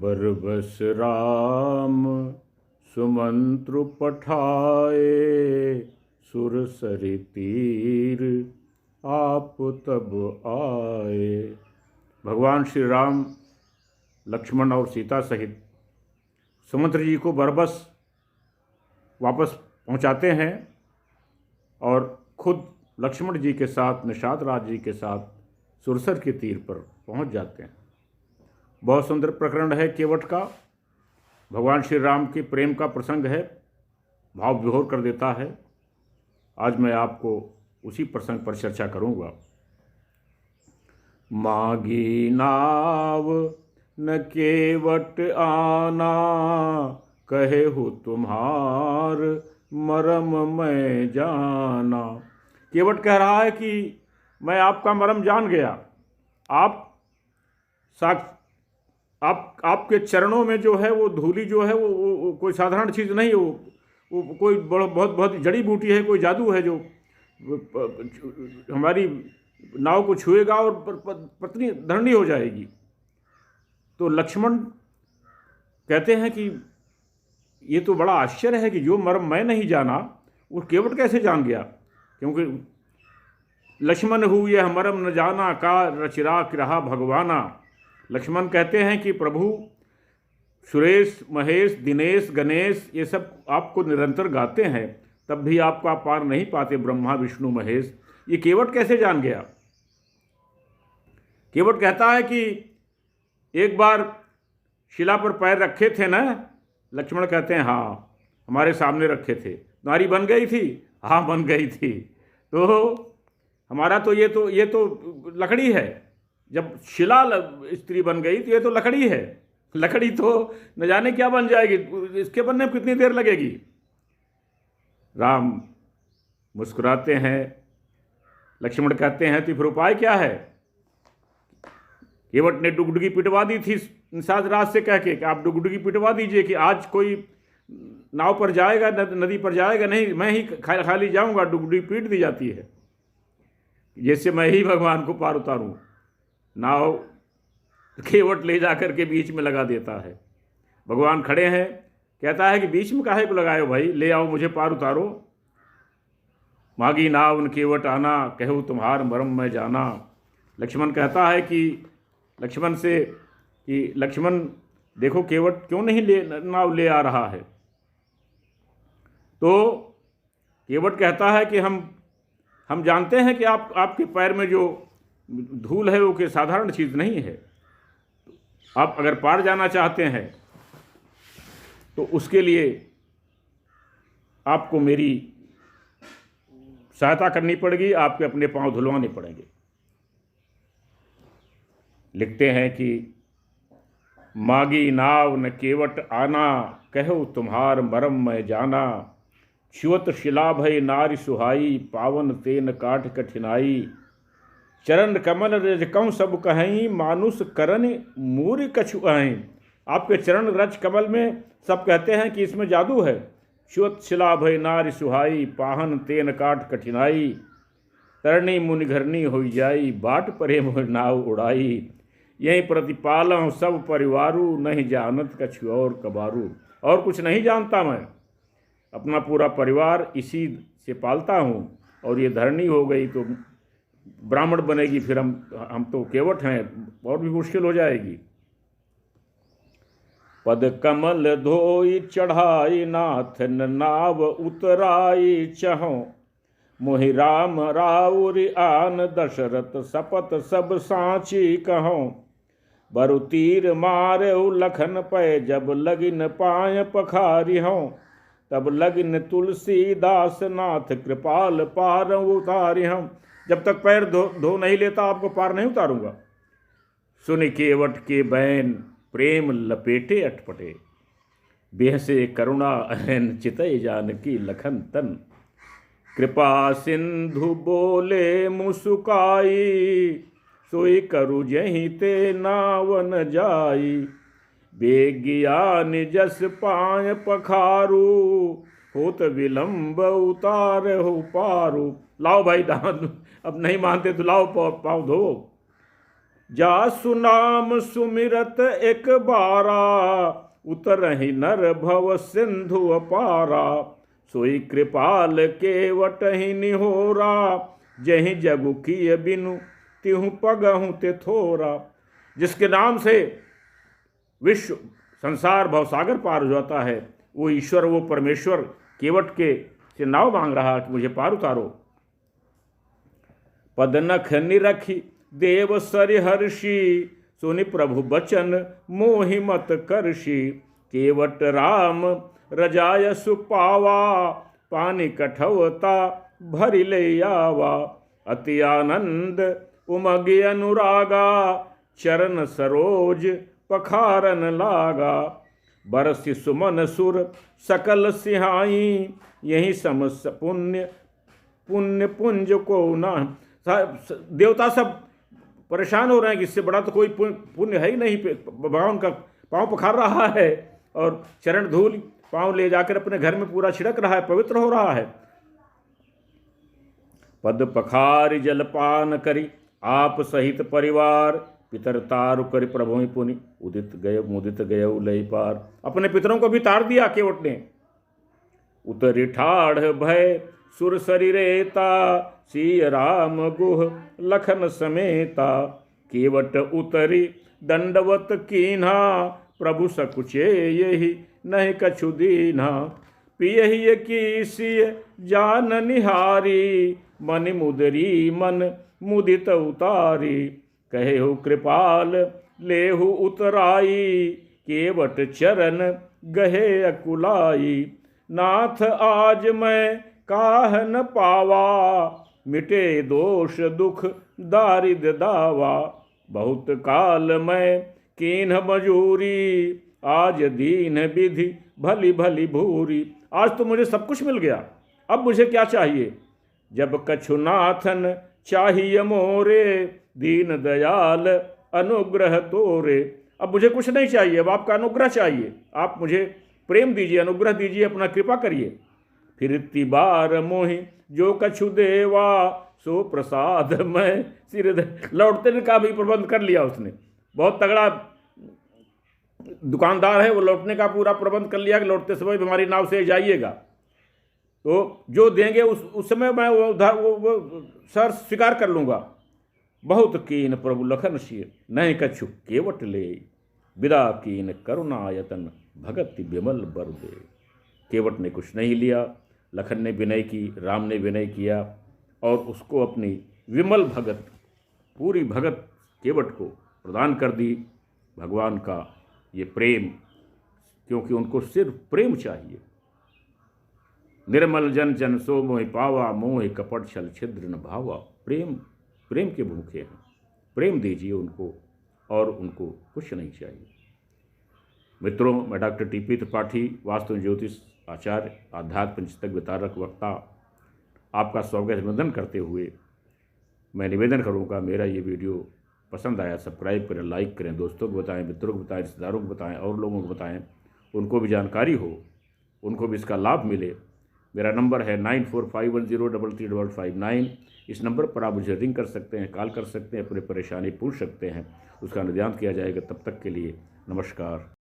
बरबस राम सुमंत्र पठाए, सुरसरि तीर आप तब आए। भगवान श्री राम लक्ष्मण और सीता सहित सुमंत्र जी को बरबस वापस पहुंचाते हैं और खुद लक्ष्मण जी के साथ निषाद राज जी के साथ सुरसर के तीर पर पहुंच जाते हैं। बहुत सुंदर प्रकरण है केवट का। भगवान श्री राम के प्रेम का प्रसंग है, भाव विभोर कर देता है। आज मैं आपको उसी प्रसंग पर चर्चा करूंगा। मागी नाव न केवट आना, कहे हो तुम्हार मरम मैं जाना। केवट कह रहा है कि मैं आपका मरम जान गया। आपके चरणों में जो है वो धूलि जो है वो कोई साधारण चीज़ नहीं है। वो कोई बहुत जड़ी बूटी है, कोई जादू है जो हमारी नाव को छुएगा और पत्नी धरणी हो जाएगी। तो लक्ष्मण कहते हैं कि ये तो बड़ा आश्चर्य है कि जो मर्म मैं नहीं जाना वो केवट कैसे जान गया, क्योंकि लक्ष्मण हूँ यह मर्म न जाना, का रचिरा रहा भगवाना। लक्ष्मण कहते हैं कि प्रभु सुरेश, महेश, दिनेश, गणेश ये सब आपको निरंतर गाते हैं, तब भी आपका पार नहीं पाते ब्रह्मा विष्णु महेश। ये केवट कैसे जान गया? केवट कहता है कि एक बार शिला पर पैर रखे थे ना। लक्ष्मण कहते हैं हाँ, हमारे सामने रखे थे। नारी बन गई थी? हाँ बन गई थी। तो हमारा तो ये तो लकड़ी है। जब शिला स्त्री बन गई तो ये तो लकड़ी है। लकड़ी तो न जाने क्या बन जाएगी, इसके बनने में कितनी देर लगेगी। राम मुस्कुराते हैं। लक्ष्मण कहते हैं तो फिर उपाय क्या है? केवट ने डुगडुगी पिटवा दी थी निषाद राज से कह के कि आप डुगडुगी पिटवा दीजिए कि आज कोई नाव पर जाएगा, नदी पर जाएगा नहीं, मैं ही खाली जाऊंगा। डुगडुगी पीट दी जाती है जैसे मैं ही भगवान को पार उतारूं। नाव केवट ले जाकर के बीच में लगा देता है। भगवान खड़े हैं, कहता है कि बीच में काहे को लगाए हो भाई, ले आओ मुझे पार उतारो। मागी नाव न केवट आना, कहो तुम्हार मरम मैं जाना। लक्ष्मण कहता है कि लक्ष्मण से कि लक्ष्मण देखो केवट क्यों नहीं नाव ले आ रहा है। तो केवट कहता है कि हम जानते हैं कि आपके पैर में जो धूल है वो कोई साधारण चीज़ नहीं है। आप अगर पार जाना चाहते हैं तो उसके लिए आपको मेरी सहायता करनी पड़ेगी, आपके अपने पांव धुलवाने पड़ेंगे। लिखते हैं कि मागी नाव न केवट आना, कहो तुम्हार मरम मैं जाना। छुअत शिला भय नारी सुहाई, पावन तेन काठ कठिनाई। चरण कमल रज कौं सब कहीं, मानुष करन मूर्य कछु अहीं। आपके चरण रज कमल में सब कहते हैं कि इसमें जादू है। छुअत शिला भय नारी सुहाई, पाहन तेन काठ कठिनाई। तरणी मुनि घरनी हो जाई, बाट परे मोह नाव उड़ाई। यही प्रतिपालम सब परिवारू, नहीं जानत कछु और कबारू। और कुछ नहीं जानता मैं, अपना पूरा परिवार इसी से पालता हूँ। और ये धरनी हो गई तो ब्राह्मण बनेगी, फिर हम तो केवट हैं, और भी मुश्किल हो जाएगी। पद कमल धोई चढ़ाई, नाथन नाव उतराई चहो। मोहि राम राउरि आन, दशरथ सपत सब साची कहो। बरु तीर मारे लखन पै, जब लगिन पाय पखारी हों। तब लगिन तुलसीदास, नाथ कृपाल पार उतारी हम। जब तक पैर धो नहीं लेता आपको पार नहीं उतारूंगा। सुनि केवट के बैन, प्रेम लपेटे अटपटे। बेहसे करुणा अहन, चितई जानकी लखन तन। कृपा सिंधु बोले मुसुकाई, सोई करु जहीं ते नावन जाई। बेगियान जस पाय पखारू, होत विलंब उतार हो पारू। लाओ भाई दांत, अब नहीं मानते तो लाओ पाँव धो। जासु नाम सुमिरत एक बारा, उतरहि नर भव सिंधु अपारा। सोई कृपाल केवटहि निहोरा, जहि जगु किय बिनु तिहु पगहु ते थोरा। जिसके नाम से विश्व संसार भवसागर पार हो जाता है, वो ईश्वर, वो परमेश्वर केवट के से नाव मांग रहा कि मुझे पार उतारो। पद नख निरखी देव सरिहर्षि, सुनि प्रभु बचन मोहि मत करषि। केवट राम रजाय सुपावा, पानी कठवता भरि ले आवा। अति आनंद उमगे अनुरागा, चरण सरोज पखारन लागा। बरसि सुमन सुर सकल सिहाई, यही समस पुण्य पुण्य पुंज को ना। देवता सब परेशान हो रहे हैं कि इससे बड़ा तो कोई पुण्य है ही नहीं। भगवान का पांव पखार रहा है और चरण धूल पांव ले जाकर अपने घर में पूरा छिड़क रहा है, पवित्र हो रहा है। पद पखार जलपान करी आप सहित परिवार, पितर तारु कर प्रभु पुनि उदित गय मुदित गय लय पार। अपने पितरों को भी तार दिया केवट ने। उतरी ठाढ़ भय सुर शरीरेता, सिय राम गुह लखन समेता। केवट उतरी दंडवत कीन्हा, प्रभु सकुचे यही नहीं कछु दीन्हा। पियहि की सिय जान निहारी, मन मुदरी मन मुदित उतारी। कहे हो कृपाल लेहु उतराई, केवट चरण गहे अकुलाई। नाथ आज मैं काह न पावा, मिटे दोष दुख दारिद दावा। बहुत काल मैं कीन्ह मजूरी, आज दीन विधि भली भली भूरी। आज तो मुझे सब कुछ मिल गया, अब मुझे क्या चाहिए। जब कछु नाथन चाहिए मोरे, दीन दयाल अनुग्रह तोरे। अब मुझे कुछ नहीं चाहिए, अब आपका अनुग्रह चाहिए। आप मुझे प्रेम दीजिए, अनुग्रह दीजिए, अपना कृपा करिए। फिर बार मोहि जो कछु देवा, सो प्रसाद मैं सिर लौटने का भी प्रबंध कर लिया उसने। बहुत तगड़ा दुकानदार है वो, लौटने का पूरा प्रबंध कर लिया कि लौटते समय हमारी नाव से जाइएगा, तो जो देंगे उस समय मैं वो उधार वो सर स्वीकार कर लूँगा। बहुत कीन प्रभु लखन सिय, नहीं कछु केवट ले। विदा कीन करुणायतन, भगत विमल बर दे। केवट ने कुछ नहीं लिया, लखन ने विनय की, राम ने विनय किया और उसको अपनी विमल भगत, पूरी भगत केवट को प्रदान कर दी। भगवान का ये प्रेम, क्योंकि उनको सिर्फ प्रेम चाहिए। निर्मल जन जन सो मोहि पावा, मोहि कपट छल छिद्र न भावा। प्रेम, प्रेम के भूखे हैं, प्रेम दीजिए उनको और उनको कुछ नहीं चाहिए। मित्रों, मैं डॉक्टर टीपी त्रिपाठी, वास्तु ज्योतिष आचार्य, आध्यात्म पंचतक वितारक वक्ता, आपका स्वागत अभिनंदन करते हुए मैं निवेदन करूंगा, मेरा ये वीडियो पसंद आया सब्सक्राइब करें, लाइक करें, दोस्तों को बताएं, मित्रों को बताएं, रिश्तेदारों को बताएं और लोगों को बताएं, उनको भी जानकारी हो, उनको भी इसका लाभ मिले। मेरा नंबर है 9451033559। इस नंबर पर आप मुझे रिंग कर सकते हैं, कॉल कर सकते हैं, अपनी परेशानी पूछ सकते हैं, उसका निदान किया जाएगा। तब तक के लिए नमस्कार।